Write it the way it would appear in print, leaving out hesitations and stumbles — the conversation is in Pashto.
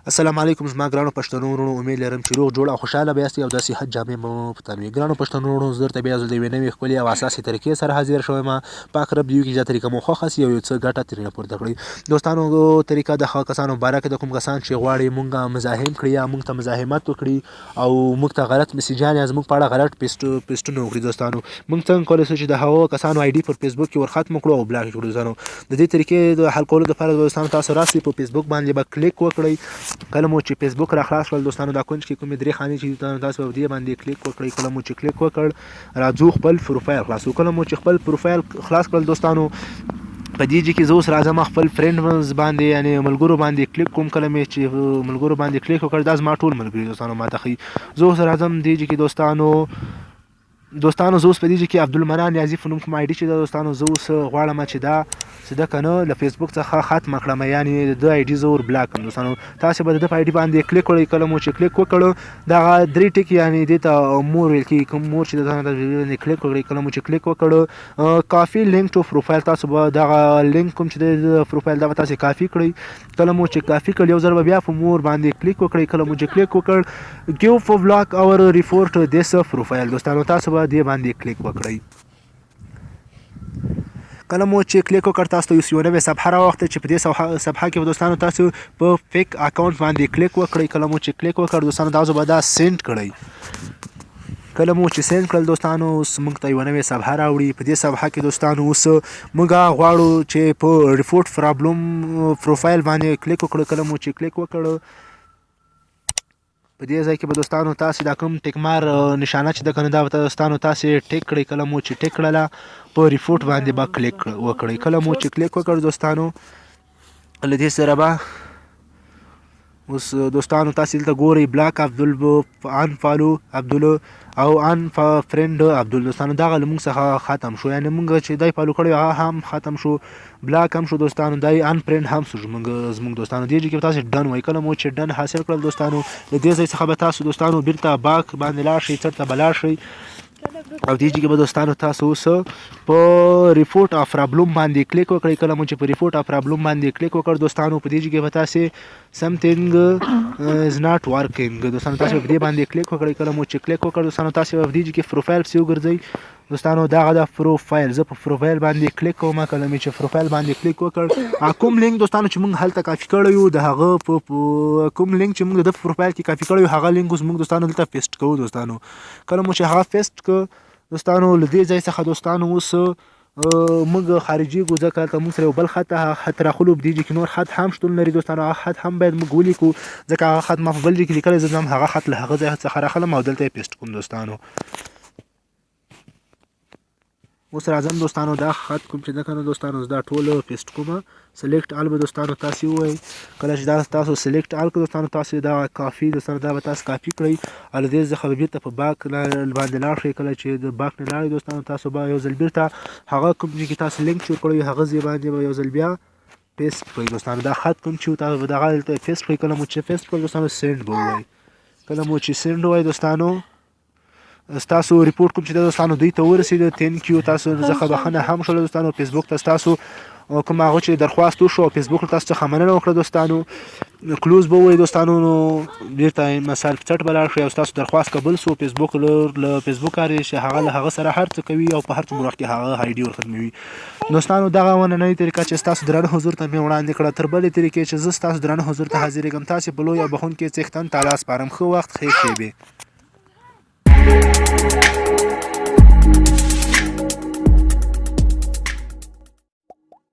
السلام علیکم زما ګرانو پښتنو وروڼو، امید لرم چې روغ جوړ او خوشحاله به یاستئ او د صحت جامې مو په تن وي. ګرانو پښتنو وروڼو، زه درته بیا د یوې نوې ښکلې او اساسي طریقې سره حاضر شویم. پاک رب دې وکړي چې دا طریقه مو خوښه سي او یو څه ګټه ترېنه پورته کړئ. دوستانو، طریقه د هغه کسانو مبارک د کوم کسان چې غواړي مونږ مزاحم کړي یا مونږ ته مزاحمت وکړي او مونږ ته غلط مسیجان یا زموږ په اړه غلط پیسټونه وکړي. دوستانو، مونږ څنګه کولی شو چې د هغو کسانو آی ډي پر فیسبوک کې ورختم کړو او بلاک کړو. دوستانو، د دې طریقې د حل کولو لپاره دوستانو تاسو راسئ په فیسبوک باندې به کلیک وکړئ. کله مو چې فیسبوک را خلاص کړل دوستانو، دا کونج کې کومې درې خانې چې تاسو په دې باندې کلیک وکړئ. کله مو چې کلیک وکړ، راځو خپل پروفایل خلاصو. کله مو چې خپل پروفایل خلاص کړل دوستانو، په دې کې زه اوس راځم خپل فرینډز باندې یعنی ملګرو باندې کلیک کوم. کله مې چې ملګرو باندې کلیک وکړ، دا زما ټول ملګري دوستانو ماته ښیي. زه اوس راځم دې کې دوستانو زه اوس په دې کې عبدالمنان نیازي په نوم کوم آی ډي چې دا دوستانو، زه اوس غواړم چې دا څه ده که نه له فیسبوک څخه ختمه کړم، یعنې د ده آی ډي زه ور بلاک کړم. دوستانو، تاسې به د ده په آی ډي باندې کلیک کړئ. کله مو چې کلیک وکړو، دغه درې ټکي یعنې دې ته مور ویل کېږي، کوم مور چې د کلیک وکړئ. کله مو چې کلیک وکړو، کافي لینک ټو پروفایل، تاسو به دغه لینک کوم چې د پروفایل دغه تاسې کافي کړئ. کله مو چې کافي کړل، یو ځل به بیا په مور باندې کلیک وکړئ. کله مو چې کلیک وکړ، ګیو فور بلاک اور ریپورټ دیس پروفایل، دوستانو تاسو به دې باندې کلیک وکړئ. کله مو چې کلیک وکړ، تاسو ته یو نوې صفحه راوخته چې په دې صفحه کې به دوستانو تاسو په فیک اکاونټ باندې کلیک وکړئ. کله مو چې کلیک وکړ دوستانو، تاسو به دا سینډ کړئ. کله مو چې سینډ کړل دوستانو، اوس موږ ته یوه نوې صفحه راوړي. په دې صفحه کې دوستانو اوس موږ غواړو چې په ریپورټ پرابلم پروفایل باندې کلیک وکړو. کله مو چې کلیک وکړو، په دې ځای کې به دوستانو تاسې دا کوم ټیکمار نشانه چې ده که نه، دا به دوستانو تاسې ټیک کړئ. کله مو چې ټیک کړله، په ریپورټ باندې به کلیک وکړئ. کله مو چې کلیک وکړ دوستانو، له دې سره به اوس دوستانو تاسې دلته ګورئ بلاک ان فالو عبدل او ان فرینډ عبدل. دوستانو دغه له موږ څخه ختم شو، یعنې موږ چې دی فالو کړی هغه هم ختم شو، بلاک هم شو دوستانو، دی ان فرینډ هم شو زموږ دوستانو. دې کې به تاسې ډن وایي. کله مو چې ډن حاصل کړل دوستانو، له دې ځای څخه به تاسو دوستانو بیرته باک باندې لاړ شئ، څټ ته به لاړ شئ او دې کې به دوستانو تاسو اوس په ریپورټ اف پرابلم باندې کلیک وکړئ. کله مو چې په ریپورټ اف پرابلم باندې کلیک وکړ دوستانو، په دې کې به تاسې سمثینګ از ناٹ ورکینګ، دوستانو تاسو په دې باندې کلیک وکړئ. کله مو چې کلیک وکړ دوستانو، تاسو په دې کې پروفایل پسې وګرځئ. دوستانو دغه د پروفایل، زه په پروفایل باندې کلیک کوم. کله مې چې پروفایل باندې کلیک وکړ، کوم لینک دوستانو چې موږ هلته کافي کړی یو، د هغه په کوم لینک چې موږ د پروفایل کې کافي کړی یو، هغه لینک اوس موږ دوستانو دلته پیسټ کوو. دوستانو کله مو چې هغه پیسټ کړ دوستانو، له دې ځای څخه دوستانو اوس موږ خارجي ګو، ځکه هلته موږ سره یو بل خط راخلو. په دې کې نور خط هم شتون لري دوستانو، هغه خط هم باید موږ ولیکو، ځکه هغه خط ما په بل ځای کې لیکلی، زه ځم هغه خط له هغه ځای څخه راخلم او دلته یې پیسټ کوم. دوستانو اوس راځم دوستانو، دا خط کوم چې ده که نه دوستانو، زه دا ټول پیسټ کوم. سلیکټ آل به دوستانو تاسې ووایئ. کله چې دا تاسو سلیکټ آل کړو دوستانو، تاسې دا کافي دوستانو، دا به تاسو کافي کړئ او له دې څخه به بېرته په باک باندې لاړ شئ. کله چې د باک نه لاړئ دوستانو، تاسو به یو ځل بېرته هغه کوم ځای کې تاسو لینک جوړ کړی هغه ځای باندې به یو ځل بیا پیسټ کړئ. دوستانو دا خط کوم چې تاسو به دغه دلته پیسټ کړئ. کله مو چې پیسټ کړئ دوستانو، سینډ به ووایئ. کله مو چې سینډ ووایئ دوستانو، ستاسو ریپورټ کوم چې ده دوستانو دوی ته ورسېده. تھینک یو، تاسو څخه بخښنه هم شوله دوستانو. فیسبوک ته ستاسو کوم هغه چې درخواست وشو او فیسبوک له تاسو څخه مننه وکړه دوستانو، کلوز به ووایئ دوستانو. نو بېرته مثال په څټ به لاړ شئ او ستاسو درخواست قبول سو. فیسبوک له فیسبوک کار چې هغه له هغه سره هر څه کوي او په هر څومره وخت کې هغه آی ډي ورختموي. دوستانو دغه نننۍ طریقه چې ستاسو درانه حضور ته مې وړاندې کړه، تر بلې طریقې چې زه ستاسو درانه حضور ته حاضرېږم، تاسې په لوی او بخښونکي څښتن تعالی سپارم. ښه وخت، ښې شېبې.